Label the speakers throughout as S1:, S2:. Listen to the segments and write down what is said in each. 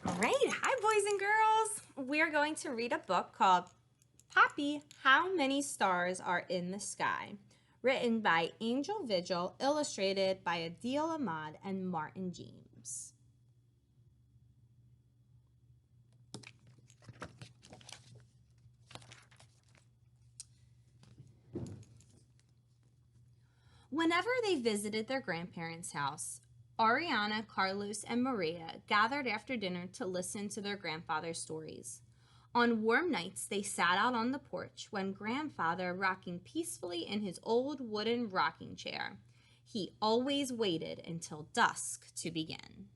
S1: All right, hi boys and girls. We're going to read a book called Papi, How Many Stars Are in the Sky? Written by Angel Vigil, illustrated by Adil Ahmad and Martin James. Whenever they visited their grandparents' house, Ariana, Carlos, and Maria gathered after dinner to listen to their grandfather's stories. On warm nights, they sat out on the porch when grandfather rocking peacefully in his old wooden rocking chair. He always waited until dusk to begin.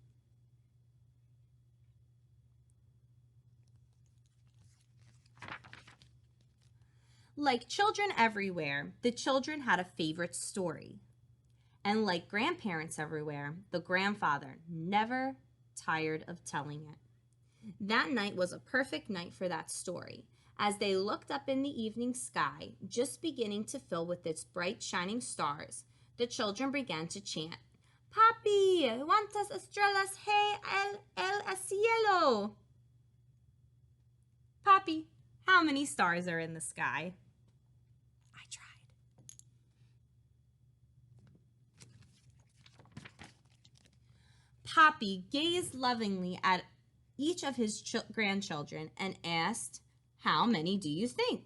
S1: Like children everywhere, the children had a favorite story. And like grandparents everywhere, the grandfather never tired of telling it. That night was a perfect night for that story. As they looked up in the evening sky, just beginning to fill with its bright shining stars, the children began to chant, Papi, ¿cuántas estrellas hay el cielo? Papi, how many stars are in the sky? I tried. Papi gazed lovingly at each of his grandchildren and asked, How many do you think?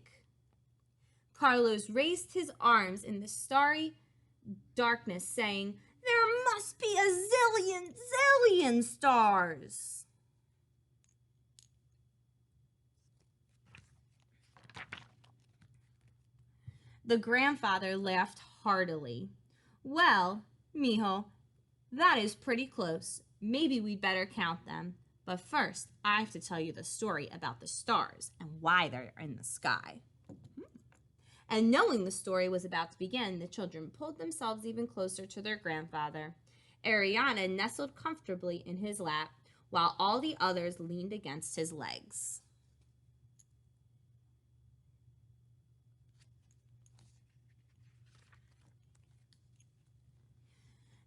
S1: Carlos raised his arms in the starry darkness, saying, There must be a zillion stars. The grandfather laughed heartily. Well, mijo, that is pretty close. Maybe we'd better count them. But first, I have to tell you the story about the stars and why they're in the sky. And knowing the story was about to begin, the children pulled themselves even closer to their grandfather. Ariana nestled comfortably in his lap, while all the others leaned against his legs.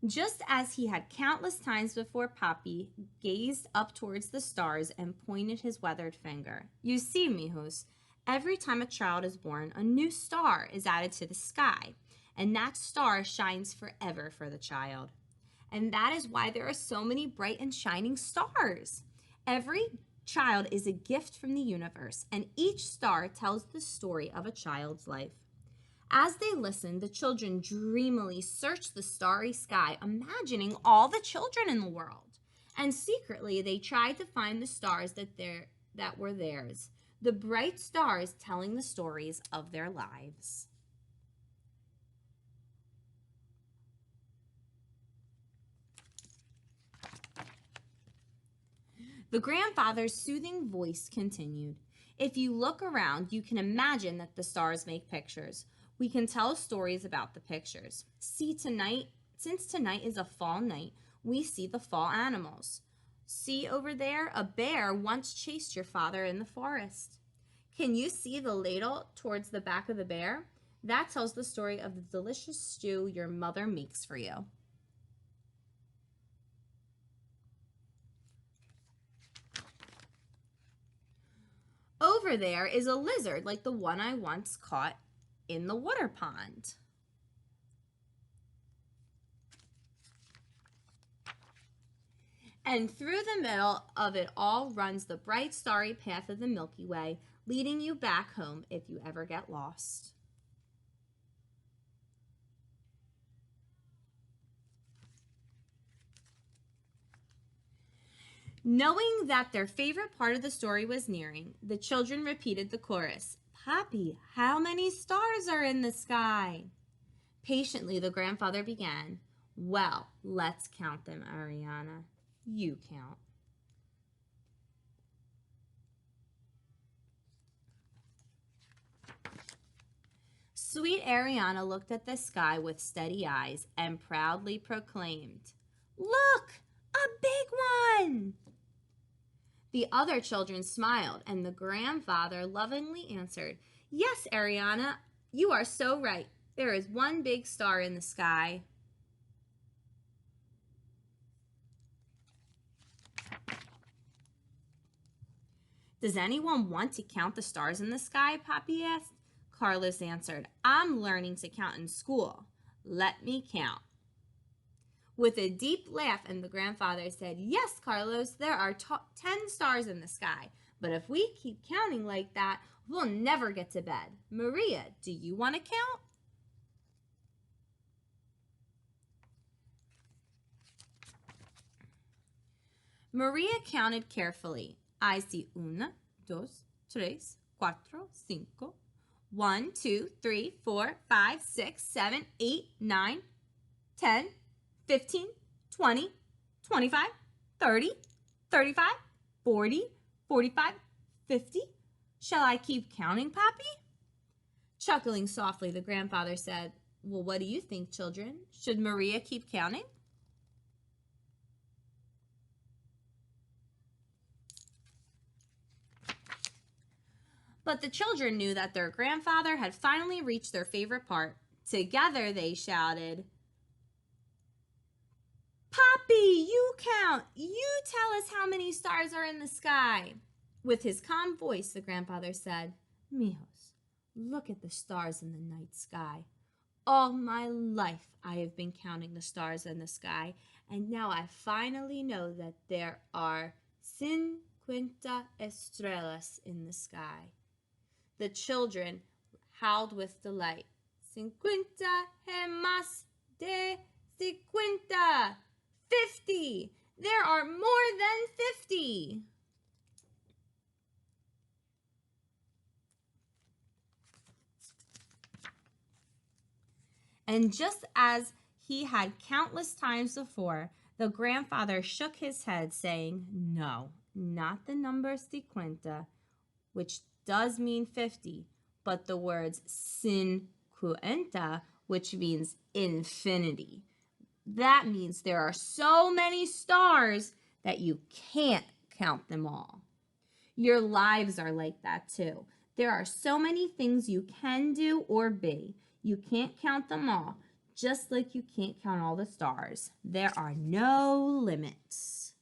S1: Just as he had countless times before, Papi gazed up towards the stars and pointed his weathered finger. You see, mijos, every time a child is born, a new star is added to the sky, and that star shines forever for the child. And that is why there are so many bright and shining stars. Every child is a gift from the universe, and each star tells the story of a child's life. As they listened, the children dreamily searched the starry sky, imagining all the children in the world. And secretly, they tried to find the stars that were theirs, the bright stars telling the stories of their lives. The grandfather's soothing voice continued. If you look around, you can imagine that the stars make pictures. We can tell stories about the pictures. Since tonight is a fall night, we see the fall animals. See over there, a bear once chased your father in the forest. Can you see the ladle towards the back of the bear? That tells the story of the delicious stew your mother makes for you. Over there is a lizard like the one I once caught in the water pond. And through the middle of it all runs the bright starry path of the Milky Way, leading you back home if you ever get lost. Knowing that their favorite part of the story was nearing, the children repeated the chorus, Papi, how many stars are in the sky? Patiently, the grandfather began, Well, let's count them, Ariana. You count. Sweet Ariana looked at the sky with steady eyes and proudly proclaimed, Look, a big one! The other children smiled, and the grandfather lovingly answered, Yes, Ariana, you are so right. There is one big star in the sky. Does anyone want to count the stars in the sky? Papi asked. Carlos answered, I'm learning to count in school. Let me count. With a deep laugh, and the grandfather said, Yes, Carlos, there are 10 stars in the sky. But if we keep counting like that, we'll never get to bed. Maria, do you want to count? Maria counted carefully. I see una, dos, tres, cuatro, cinco. 1, 2, 3, 4, 5, 6, 7, 8, 9, 10, 15, 20, 25, 30, 35, 40, 45, 50. Shall I keep counting, Papi? Chuckling softly, the grandfather said, Well, what do you think, children? Should Maria keep counting? But the children knew that their grandfather had finally reached their favorite part. Together they shouted, Papi, you count! You tell us how many stars are in the sky! With his calm voice, the grandfather said, Mijos, look at the stars in the night sky. All my life I have been counting the stars in the sky, and now I finally know that there are 50 estrellas in the sky. The children howled with delight. 50 más de 50. 50! There are more than 50! And just as he had countless times before, the grandfather shook his head, saying, No, not the number 50, which does mean 50, but the words 50, which means infinity. That means there are so many stars that you can't count them all. Your lives are like that too. There are so many things you can do or be. You can't count them all, just like you can't count all the stars. There are no limits.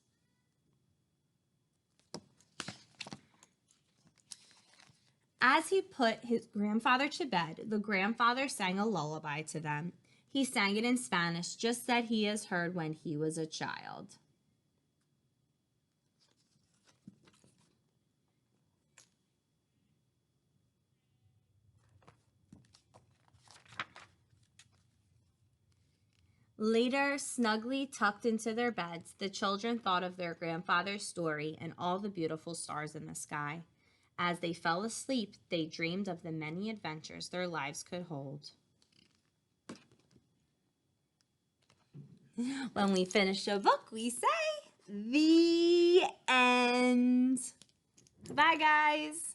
S1: As he put his grandfather to bed, the grandfather sang a lullaby to them. He sang it in Spanish, just that he has heard when he was a child. Later, snugly tucked into their beds, the children thought of their grandfather's story and all the beautiful stars in the sky. As they fell asleep, they dreamed of the many adventures their lives could hold. When we finish a book, we say, the end. Bye, guys.